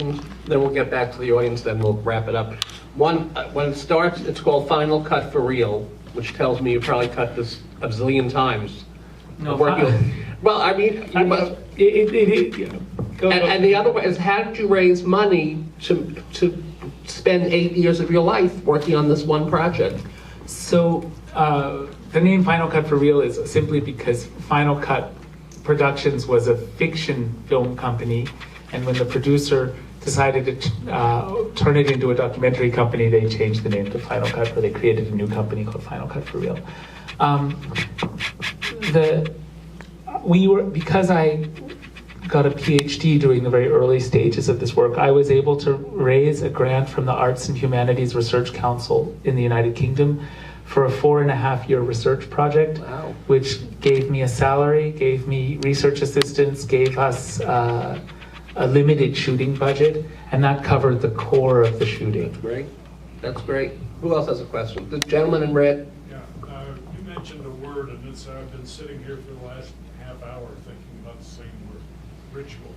questions, then we'll get back to the audience, then we'll wrap it up. One, when it starts, it's called Final Cut for Real, which tells me you probably cut this a zillion times. No, well, I mean, you must. And the other one is, how did you raise money to spend 8 years of your life working on this one project? So the name Final Cut for Real is simply because Final Cut Productions was a fiction film company, and when the producer decided to turn it into a documentary company, they changed the name to Final Cut, or they created a new company called Final Cut for Real. Because I got a PhD during the very early stages of this work, I was able to raise a grant from the Arts and Humanities Research Council in the United Kingdom for a 4.5-year research project, wow, which gave me a salary, gave me research assistance, gave us a limited shooting budget, and that covered the core of the shooting. That's great. That's great. Who else has a question? The gentleman in red. Yeah, you mentioned a word, and I've been sitting here for the last half hour thinking about the same word, ritual.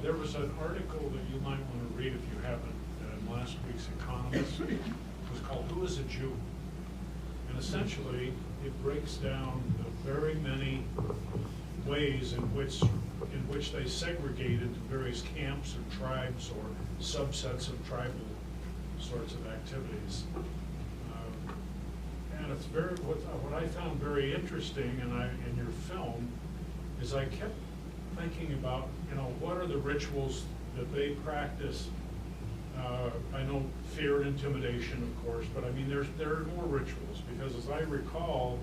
There was an article that you might want to read if you haven't in last week's Economist. It was called "Who is a Jew?" And essentially, it breaks down the very many ways in which they segregated into various camps or tribes or subsets of tribal sorts of activities. And it's what I found very interesting in your film is I kept thinking about, what are the rituals that they practice? I know fear and intimidation, of course, but I mean there are more rituals, because as I recall,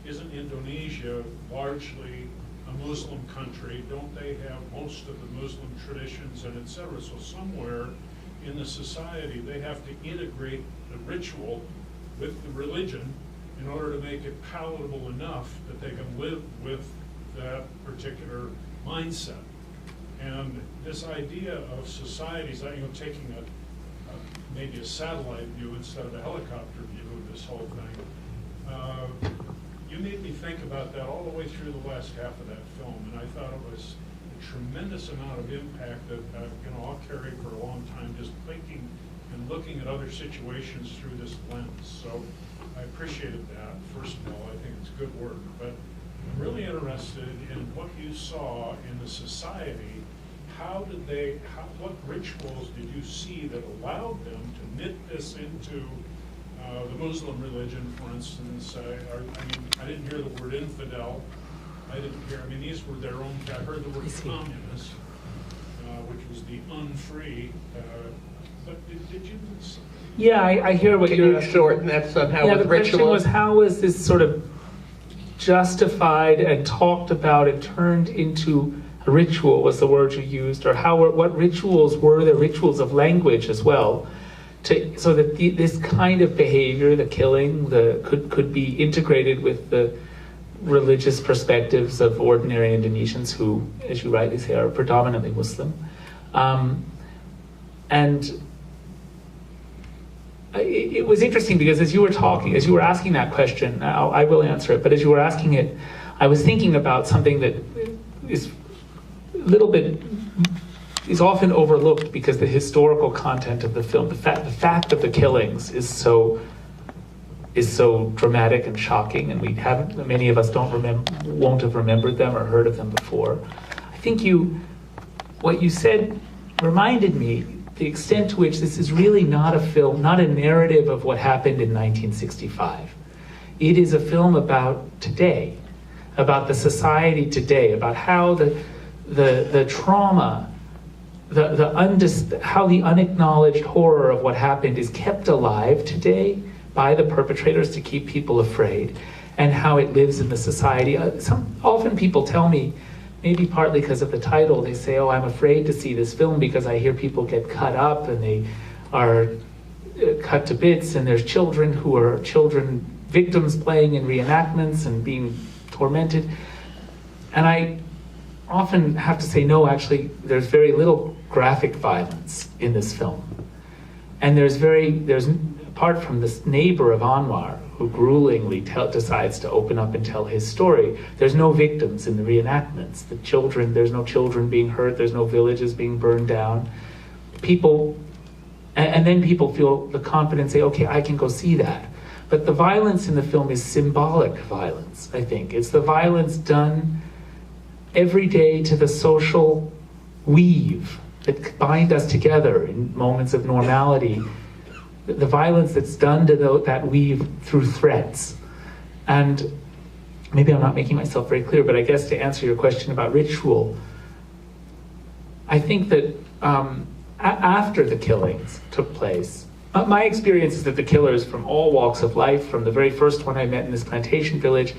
isn't Indonesia largely a Muslim country? Don't they have most of the Muslim traditions and etc.? So somewhere in the society they have to integrate the ritual with the religion in order to make it palatable enough that they can live with that particular mindset. And this idea of societies, taking maybe a satellite view instead of a helicopter view of this whole thing, you made me think about that all the way through the last half of that film, and I thought it was a tremendous amount of impact that I'll carry for a long time, just thinking and looking at other situations through this lens. So I appreciated that. First of all, I think it's good work, but I'm really interested in what you saw in the society. What rituals did you see that allowed them to knit this into the Muslim religion, for instance? I didn't hear the word infidel. These were their own. I heard the word communist, which was the unfree. But did you? Yeah, I hear what you're shorten that somehow. Yeah, with the question ritual? was, how is this sort of justified and talked about and turned into a ritual, was the word you used, or what rituals were the rituals of language as well, so that this kind of behavior, the killing, could be integrated with the religious perspectives of ordinary Indonesians who, as you rightly say, are predominantly Muslim. And it was interesting because as you were asking that question, I will answer it, but as you were asking it, I was thinking about something that is is often overlooked because the historical content of the film, the fact of the killings is so dramatic and shocking, and many of us won't have remembered them or heard of them before. I think what you said reminded me the extent to which this is really not a film, not a narrative of what happened in 1965. It is a film about today, about the society today, about how the trauma, how the unacknowledged horror of what happened is kept alive today by the perpetrators to keep people afraid, and how it lives in the society. Often people tell me, maybe partly because of the title, they say, "Oh, I'm afraid to see this film because I hear people get cut up and they are cut to bits, and there's children who are victims playing in reenactments and being tormented." And I often have to say, no, actually, there's very little graphic violence in this film. And there's apart from this neighbor of Anwar, who gruelingly decides to open up and tell his story, there's no victims in the reenactments. There's no children being hurt, there's no villages being burned down. people, and then people feel the confidence, say, okay, I can go see that. But the violence in the film is symbolic violence, I think. It's the violence done every day to the social weave that bind us together in moments of normality. The violence that's done to that weave through threats. And maybe I'm not making myself very clear, but I guess to answer your question about ritual, I think that after the killings took place, my experience is that the killers from all walks of life, from the very first one I met in this plantation village,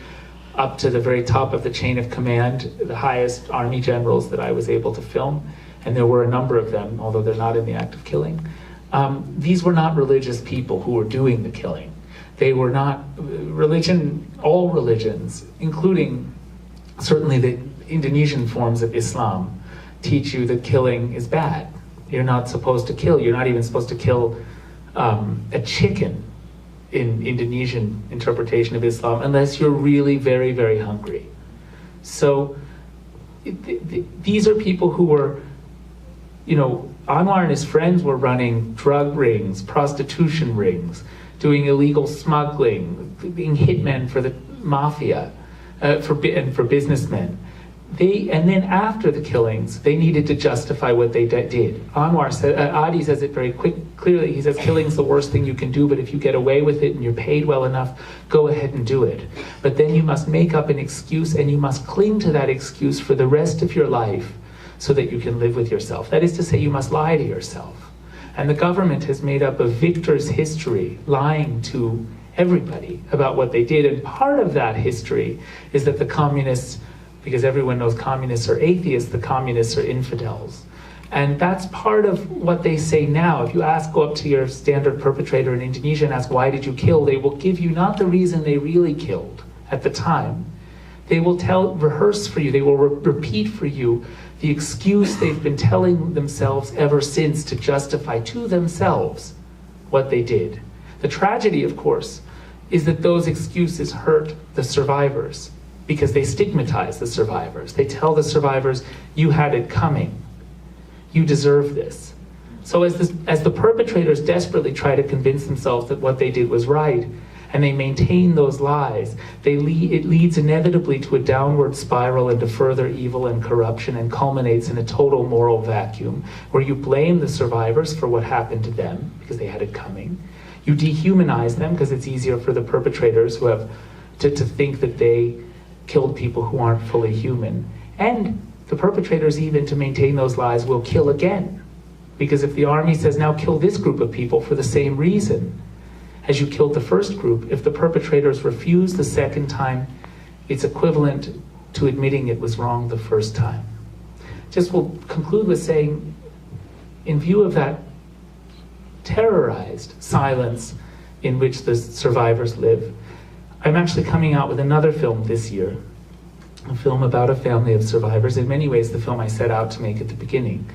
up to the very top of the chain of command, the highest army generals that I was able to film, and there were a number of them, although they're not in the act of killing, these were not religious people who were doing the killing. They were not all religions, including certainly the Indonesian forms of Islam, teach you that killing is bad. You're not supposed to kill. You're not even supposed to kill a chicken in Indonesian interpretation of Islam unless you're really very, very hungry. So these are people who were, Anwar and his friends were running drug rings, prostitution rings, doing illegal smuggling, being hitmen for the mafia, and for businessmen. And then after the killings, they needed to justify what they did. Anwar said, Adi says it very clearly. He says, killing's the worst thing you can do, but if you get away with it and you're paid well enough, go ahead and do it. But then you must make up an excuse, and you must cling to that excuse for the rest of your life so that you can live with yourself. That is to say, you must lie to yourself. And the government has made up a victor's history, lying to everybody about what they did. And part of that history is that the communists, because everyone knows communists are atheists, the communists are infidels. And that's part of what they say now. If you go up to your standard perpetrator in Indonesia and ask, why did you kill? They will give you not the reason they really killed at the time. They will rehearse for you, they will repeat for you the excuse they've been telling themselves ever since to justify to themselves what they did. The tragedy, of course, is that those excuses hurt the survivors, because they stigmatize the survivors. They tell the survivors, you had it coming. You deserve this. So as the perpetrators desperately try to convince themselves that what they did was right, and they maintain those lies, it leads inevitably to a downward spiral into further evil and corruption, and culminates in a total moral vacuum, where you blame the survivors for what happened to them, because they had it coming. You dehumanize them, because it's easier for the perpetrators who have to think that they killed people who aren't fully human. And the perpetrators, even to maintain those lies, will kill again. Because if the army says, now kill this group of people for the same reason as you killed the first group, if the perpetrators refuse the second time, it's equivalent to admitting it was wrong the first time. Just will conclude with saying, in view of that terrorized silence in which the survivors live, I'm actually coming out with another film this year, a film about a family of survivors, in many ways the film I set out to make at the beginning,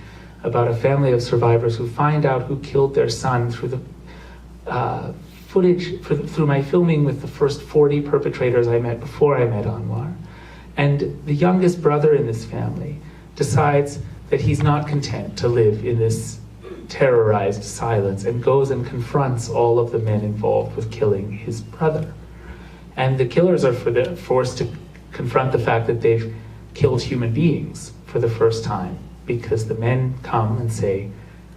about a family of survivors who find out who killed their son through the footage, through my filming with the first 40 perpetrators I met before I met Anwar. And the youngest brother in this family decides that he's not content to live in this terrorized silence, and goes and confronts all of the men involved with killing his brother. And the killers are forced to confront the fact that they've killed human beings for the first time, because the men come and say,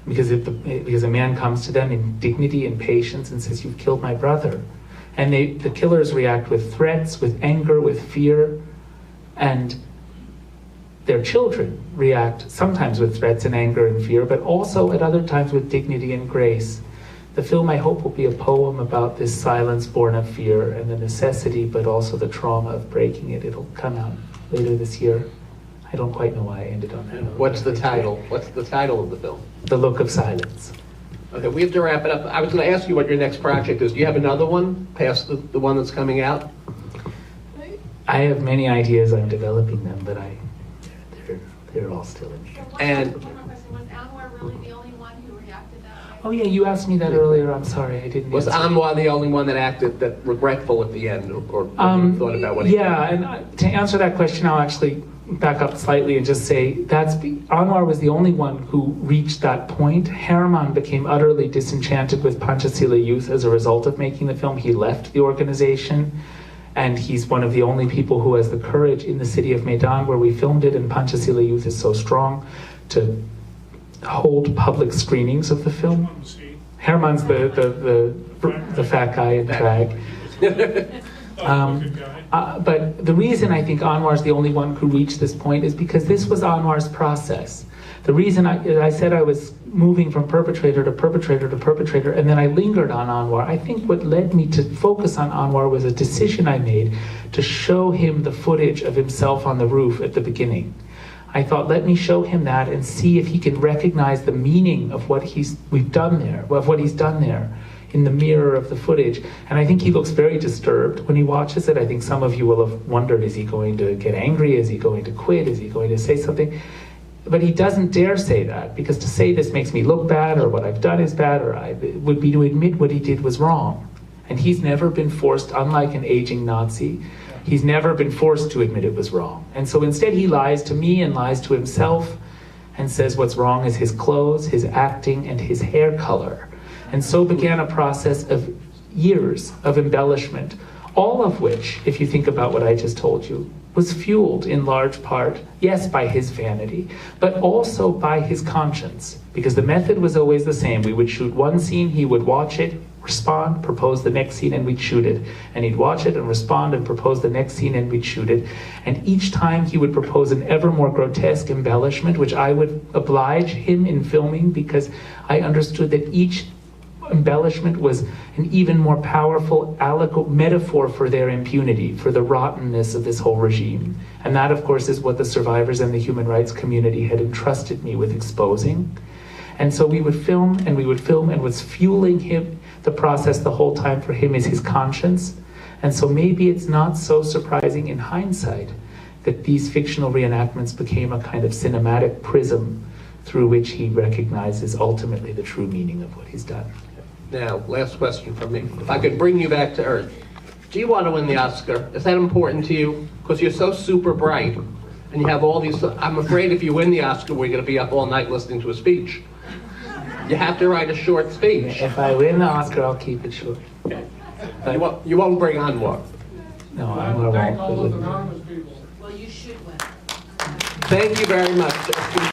because a man comes to them in dignity and patience and says, you've killed my brother. And the killers react with threats, with anger, with fear, and their children react sometimes with threats and anger and fear, but also at other times with dignity and grace. The film, I hope, will be a poem about this silence born of fear and the necessity, but also the trauma of breaking it. It'll come out later this year. I don't quite know why I ended on that note. What's the title? What's the title of the film? The Look of Silence. Okay, we have to wrap it up. I was going to ask you what your next project is. Do you have another one past the one that's coming out? I have many ideas. I'm developing them, but they're all still in here. And one more question. Was Anwar really the only one who reacted that way? Oh yeah, you asked me that earlier. I'm sorry, I didn't. was answer. Anwar the only one that acted that regretful at the end, or thought about what he did? Yeah, and to answer that question, I'll actually back up slightly and just say Anwar was the only one who reached that point. Herman became utterly disenchanted with Panchasila Youth as a result of making the film. He left the organization, and he's one of the only people who has the courage in the city of Medan, where we filmed it, and Panchasila Youth is so strong, to hold public screenings of the film. Herman's the fat guy in drag. But the reason I think Anwar's the only one who reached this point is because this was Anwar's process. The reason I said I was moving from perpetrator to perpetrator to perpetrator, and then I lingered on Anwar, I think what led me to focus on Anwar was a decision I made to show him the footage of himself on the roof at the beginning. I thought, let me show him that and see if he can recognize the meaning of what we've done there, of what he's done there in the mirror of the footage. And I think he looks very disturbed when he watches it. I think some of you will have wondered, is he going to get angry? Is he going to quit? Is he going to say something? But he doesn't dare say that, because to say this makes me look bad, or what I've done is bad, or would be to admit what he did was wrong. And he's never been forced, unlike an aging Nazi, he's never been forced to admit it was wrong. And so instead he lies to me and lies to himself and says what's wrong is his clothes, his acting, and his hair color. And so began a process of years of embellishment, all of which, if you think about what I just told you, was fueled in large part, yes, by his vanity, but also by his conscience, because the method was always the same. We would shoot one scene, he would watch it, respond, propose the next scene, and we'd shoot it. And he'd watch it and respond and propose the next scene, and we'd shoot it. And each time he would propose an ever more grotesque embellishment, which I would oblige him in filming, because I understood that each embellishment was an even more powerful metaphor for their impunity, for the rottenness of this whole regime. And that, of course, is what the survivors and the human rights community had entrusted me with exposing. And so we would film, and what's fueling him, the process the whole time for him, is his conscience. And so maybe it's not so surprising in hindsight that these fictional reenactments became a kind of cinematic prism through which he recognizes ultimately the true meaning of what he's done. Now, last question from me. If I could bring you back to Earth, do you want to win the Oscar? Is that important to you? Because you're so super bright, and you have all these... I'm afraid if you win the Oscar, we're going to be up all night listening to a speech. You have to write a short speech. If I win the Oscar, I'll keep it short. Okay. You won't bring on more. No, I'm going to Thank all won't. those anonymous people. Well, you should win. Thank you very much.